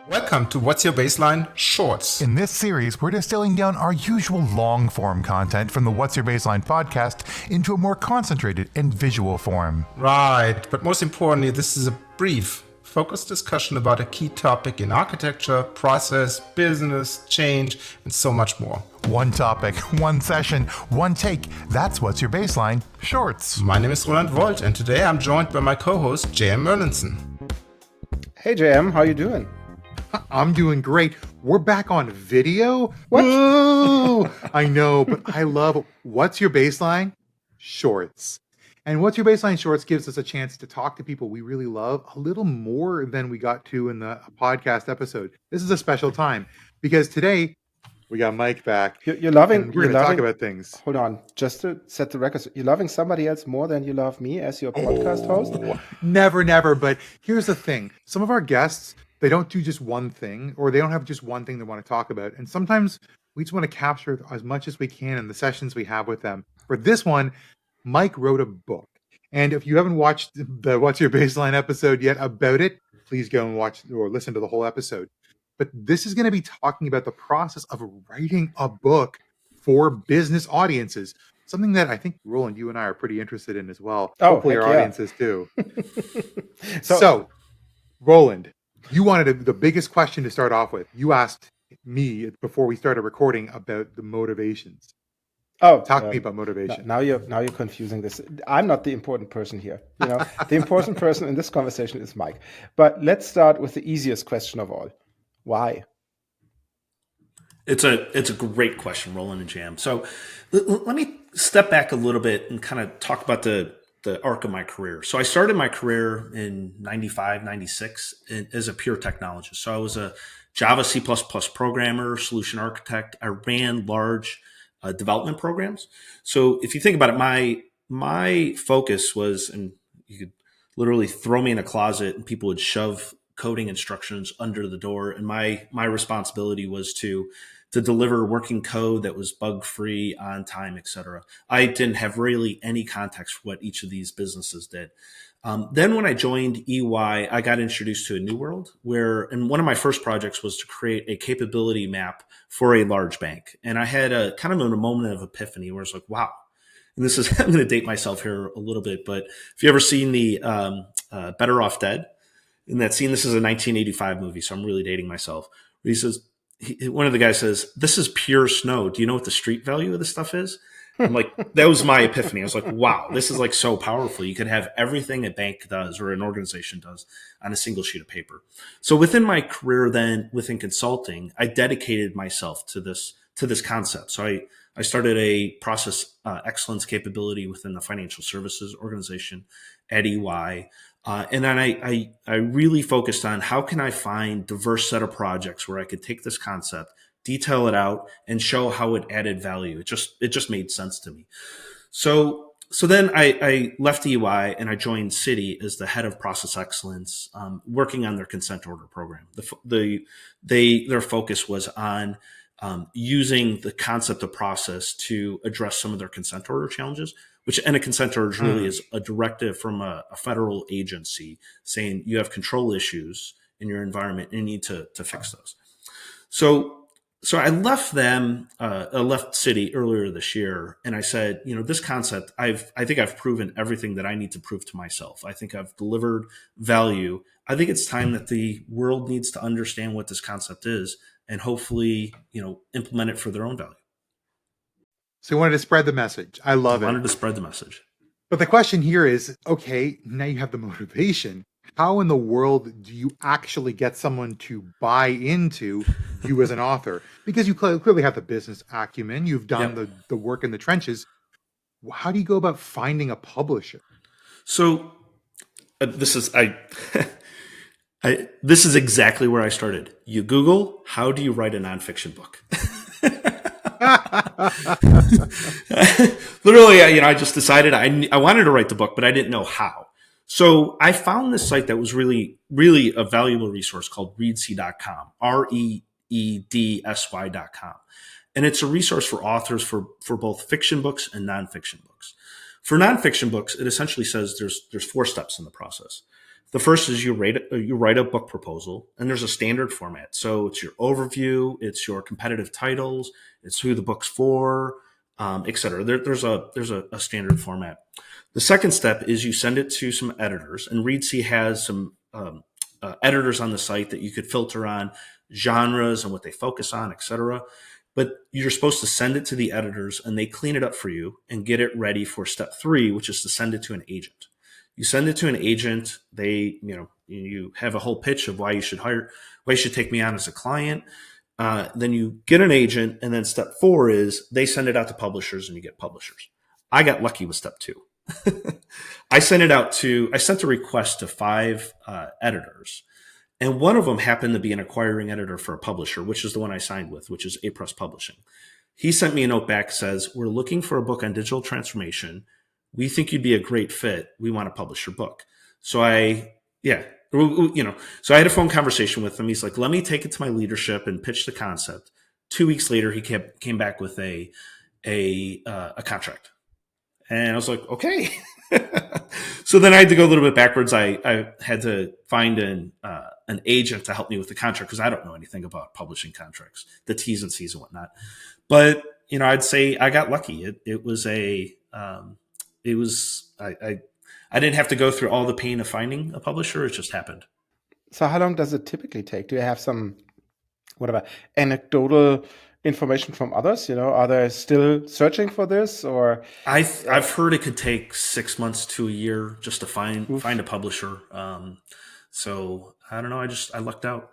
Welcome to What's Your Baseline Shorts. In this series, we're distilling down our usual long-form content from the What's Your Baseline podcast into a more concentrated and visual form. Right, but most importantly, this is a brief, focused discussion about a key topic in architecture, process, business, change, and so much more. One topic, one session, one take. That's What's Your Baseline Shorts. My name is Roland Volt, and today I'm joined by my co-host, JM Merlinson. Hey JM, how you doing? I'm doing great. We're back on video. What? Woo! I know, but I love What's Your Baseline Shorts. And What's Your Baseline Shorts gives us a chance to talk to people we really love a little more than we got to in the podcast episode. This is a special time because today we got Mike back. You're loving. We're going to talk about things. Hold on, just to set the record. You're loving somebody else more than you love me as your podcast host? Never. But here's the thing. Some of our guests, they don't do just one thing, or they don't have just one thing they want to talk about. And sometimes we just want to capture as much as we can in the sessions we have with them. For this one, Mike wrote a book. And if you haven't watched the What's Your Baseline episode yet about it, please go and watch or listen to the whole episode. But this is going to be talking about the process of writing a book for business audiences. Something that I think, Roland, you and I are pretty interested in as well. Hopefully our audiences too. So, Roland, you wanted the biggest question to start off with. You asked me before we started recording about the motivations. Talk to me about motivation. Now you're confusing this. I'm not the important person here. You know, the important person in this conversation is Mike. But let's start with the easiest question of all. Why? It's a great question, Roland and Jam. So let me step back a little bit and kind of talk about the arc of my career. So I started my career in 95, 96 as a pure technologist. So I was a Java, C++ programmer, solution architect. I ran large development programs. So if you think about it, my focus was, and you could literally throw me in a closet and people would shove coding instructions under the door. And my responsibility was to deliver working code that was bug-free, on time, et cetera. I didn't have really any context for what each of these businesses did. Then when I joined EY, I got introduced to a new world and one of my first projects was to create a capability map for a large bank. And I had a kind of a moment of epiphany where it's like, wow. And this is, I'm going to date myself here a little bit, but if you ever seen the Better Off Dead, in that scene, this is a 1985 movie, so I'm really dating myself. He says, one of the guys says, "This is pure snow. Do you know what the street value of this stuff is?" I'm like, that was my epiphany. I was like, wow, this is like so powerful. You could have everything a bank does or an organization does on a single sheet of paper. So within my career then, within consulting, I dedicated myself to this concept. So I started a process excellence capability within the financial services organization at EY. And then I really focused on how can I find diverse set of projects where I could take this concept, detail it out, and show how it added value. It just made sense to me. So then I left EY and I joined Citi as the head of process excellence, working on their consent order program. Their focus was on using the concept of process to address some of their consent order challenges. And a consent order really is a directive from a federal agency saying you have control issues in your environment and you need to fix those. So I left them, I left Citi earlier this year, and I said, this concept, I think I've proven everything that I need to prove to myself. I think I've delivered value. I think it's time that the world needs to understand what this concept is and hopefully, implement it for their own value. So you wanted to spread the message. I love it. I wanted to spread the message. But the question here is, okay, now you have the motivation. How in the world do you actually get someone to buy into you as an author? Because you clearly have the business acumen. You've done the work in the trenches. How do you go about finding a publisher? So this is this is exactly where I started. You Google, how do you write a nonfiction book? Literally, I just decided I wanted to write the book, but I didn't know how. So I found this site that was really, really a valuable resource called reedsy.com, reedsy.com. And it's a resource for authors for both fiction books and nonfiction books. For nonfiction books, it essentially says there's 4 steps in the process. The first is you write a book proposal, and there's a standard format. So it's your overview, it's your competitive titles, it's who the book's for, et cetera. There's a standard format. The second step is you send it to some editors, and Reedsy has some editors on the site that you could filter on genres and what they focus on, et cetera. But you're supposed to send it to the editors, and they clean it up for you and get it ready for step 3, which is to send it to an agent. You send it to an agent. You have a whole pitch of why you should take me on as a client. Then you get an agent, and then step 4 is they send it out to publishers, and you get publishers. I got lucky with step 2. I sent a request to 5 editors, and one of them happened to be an acquiring editor for a publisher, which is the one I signed with, which is A-Press Publishing. He sent me a note back, says, we're looking for a book on digital transformation. We think you'd be a great fit. We want to publish your book. So I had a phone conversation with him. He's like, let me take it to my leadership and pitch the concept. 2 weeks later, he came back with a contract. And I was like, okay. So then I had to go a little bit backwards. I had to find an agent to help me with the contract, because I don't know anything about publishing contracts, the T's and C's and whatnot. But, I'd say I got lucky. I didn't have to go through all the pain of finding a publisher. It just happened. So how long does it typically take? Do you have some, anecdotal information from others? Are they still searching for this, or? I've heard it could take 6 months to a year just to find a publisher. So I don't know. I lucked out.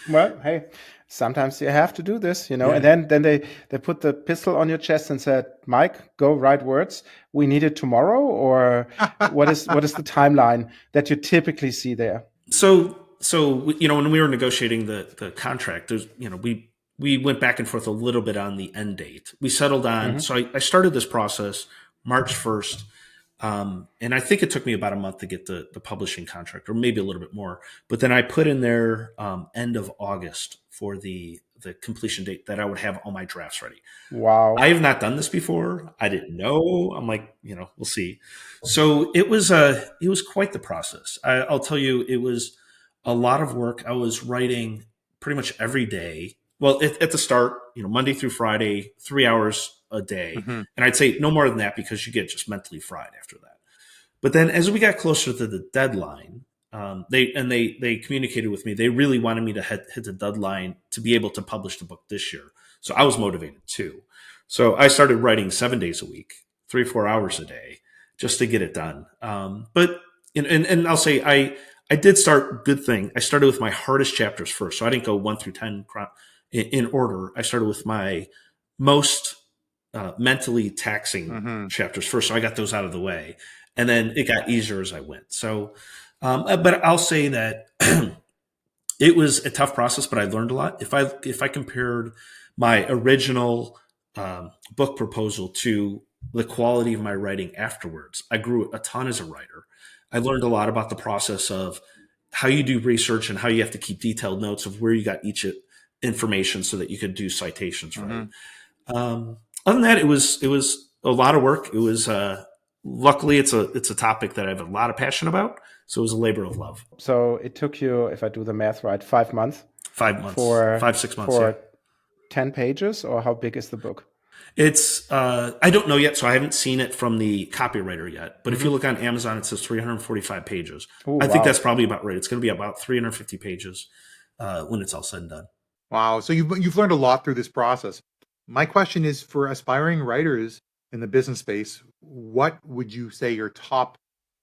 Well, hey, sometimes you have to do this, Yeah. And then they put the pistol on your chest and said, Mike, go write words. We need it tomorrow, or what is the timeline that you typically see there? So when we were negotiating the contract, there's we went back and forth a little bit on the end date. We settled on. So I started this process March 1st. And I think it took me about a month to get the publishing contract, or maybe a little bit more. But then I put in there end of August for the completion date, that I would have all my drafts ready. Wow. I have not done this before. I didn't know. I'm like, we'll see. So it was quite the process. I'll tell you, it was a lot of work. I was writing pretty much every day. Well, at the start, Monday through Friday, 3 hours a day. Mm-hmm. And I'd say no more than that, because you get just mentally fried after that. But then as we got closer to the deadline, they communicated with me. They really wanted me to hit the deadline to be able to publish the book this year. So I was motivated too. So I started writing 7 days a week, 3-4 hours a day, just to get it done. But I'll say I did start, good thing. I started with my hardest chapters first. So I didn't go 1 through 10 in order. I started with my most mentally taxing chapters first. So I got those out of the way, and then it got easier as I went. So, but I'll say that it was a tough process, but I learned a lot. If I compared my original book proposal to the quality of my writing afterwards, I grew a ton as a writer. I learned a lot about the process of how you do research and how you have to keep detailed notes of where you got each information so that you could do citations, right? Other than that, it was a lot of work. It was luckily it's a topic that I have a lot of passion about, so it was a labor of love. So it took you, if I do the math right, 5 months. 5 months, for 5-6 months for yeah. 10 pages, or how big is the book? It's I don't know yet, so I haven't seen it from the copywriter yet. But if you look on Amazon, it says 345 pages. Ooh, I think wow. that's probably about right. It's going to be about 350 pages when it's all said and done. Wow. So you've learned a lot through this process. My question is, for aspiring writers in the business space, what would you say your top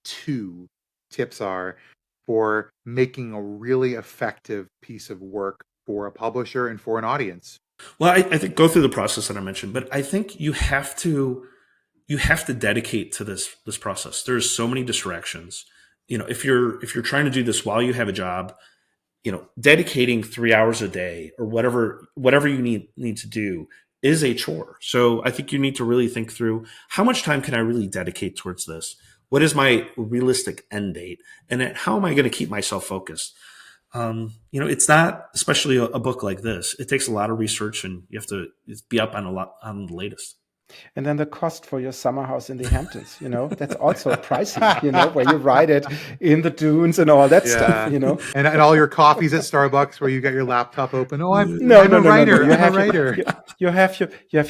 2 tips are for making a really effective piece of work for a publisher and for an audience? Well, I think go through the process that I mentioned, but I think you have to dedicate to this process. There's so many distractions. If you're trying to do this while you have a job, dedicating 3 hours a day or whatever you need to do is a chore. So I think you need to really think through, how much time can I really dedicate towards this? What is my realistic end date? And then how am I going to keep myself focused? It's not, especially a book like this, it takes a lot of research, and you have to be up on the latest. And then the cost for your summer house in the Hamptons, that's also pricey, where you write it in the dunes and all that stuff, And all your coffees at Starbucks where you got your laptop open. Oh, I'm No, a writer. I'm a writer. You have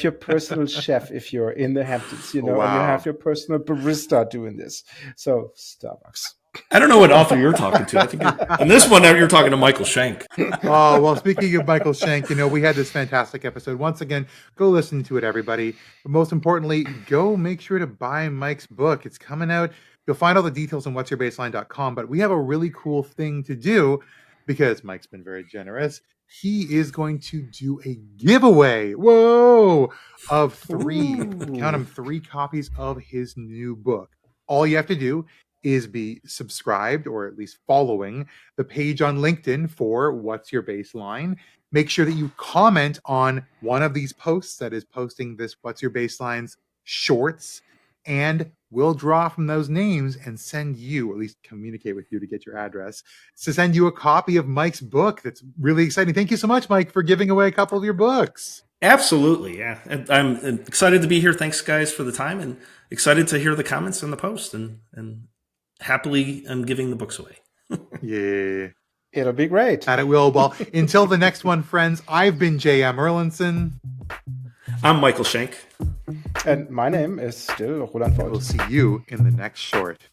your personal chef if you're in the Hamptons, and you Wow. have your personal barista doing this. So Starbucks. I don't know what author you're talking to. I think on this one you're talking to Michael Schank. Oh, well, speaking of Michael Schank, we had this fantastic episode. Once again, go listen to it, everybody. But most importantly, go make sure to buy Mike's book. It's coming out. You'll find all the details on whatsyourbaseline.com. But we have a really cool thing to do because Mike's been very generous. He is going to do a giveaway. Whoa! Of 3, count them, 3 copies of his new book. All you have to do is be subscribed or at least following the page on LinkedIn for What's Your Baseline. Make sure that you comment on one of these posts that is posting this What's Your Baseline's shorts, and we'll draw from those names and send you, or at least communicate with you to get your address, to send you a copy of Mike's book. That's really exciting. Thank you so much, Mike, for giving away a couple of your books. Absolutely, yeah. And I'm excited to be here. Thanks, guys, for the time, and excited to hear the comments in the post, and happily I'm giving the books away. Yeah. It'll be great. And it will. Well, until the next one, friends, I've been J.M. Erlinson. I'm Michael Schank. And my name is still Roland Vogt. We'll see you in the next short.